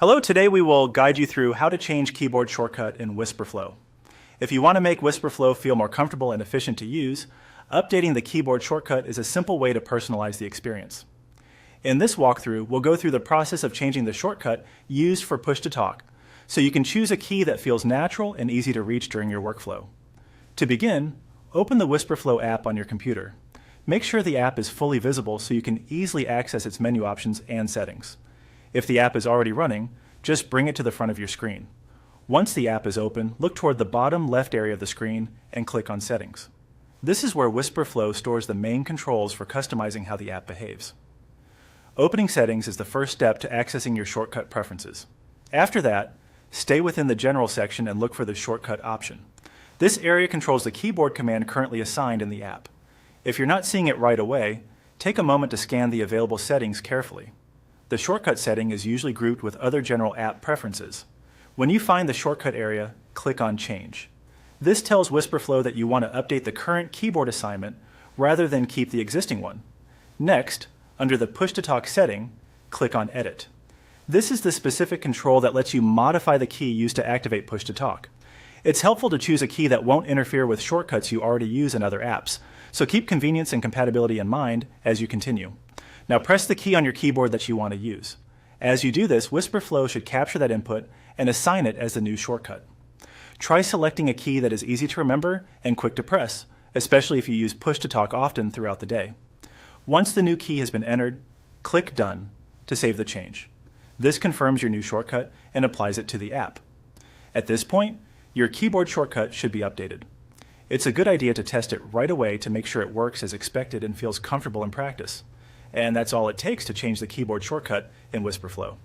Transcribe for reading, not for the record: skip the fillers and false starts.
Hello, today we will guide you through how to change keyboard shortcut in Wispr Flow. If you want to make Wispr Flow feel more comfortable and efficient to use, updating the keyboard shortcut is a simple way to personalize the experience. In this walkthrough, we'll go through the process of changing the shortcut used for push-to-talk, so you can choose a key that feels natural and easy to reach during your workflow. To begin, open the Wispr Flow app on your computer. Make sure the app is fully visible so you can easily access its menu options and settings. If the app is already running, just bring it to the front of your screen. Once the app is open, look toward the bottom left area of the screen and click on Settings. This is where Wispr Flow stores the main controls for customizing how the app behaves. Opening Settings is the first step to accessing your shortcut preferences. After that, stay within the General section and look for the Shortcut option. This area controls the keyboard command currently assigned in the app. If you're not seeing it right away, take a moment to scan the available settings carefully. The shortcut setting is usually grouped with other general app preferences. When you find the shortcut area, click on Change. This tells Wispr Flow that you want to update the current keyboard assignment rather than keep the existing one. Next, under the Push-to-Talk setting, click on Edit. This is the specific control that lets you modify the key used to activate Push-to-Talk. It's helpful to choose a key that won't interfere with shortcuts you already use in other apps, so keep convenience and compatibility in mind as you continue. Now press the key on your keyboard that you want to use. As you do this, Wispr Flow should capture that input and assign it as the new shortcut. Try selecting a key that is easy to remember and quick to press, especially if you use Push-to-Talk often throughout the day. Once the new key has been entered, click Done to save the change. This confirms your new shortcut and applies it to the app. At this point, your keyboard shortcut should be updated. It's a good idea to test it right away to make sure it works as expected and feels comfortable in practice. And that's all it takes to change the keyboard shortcut in Wispr Flow.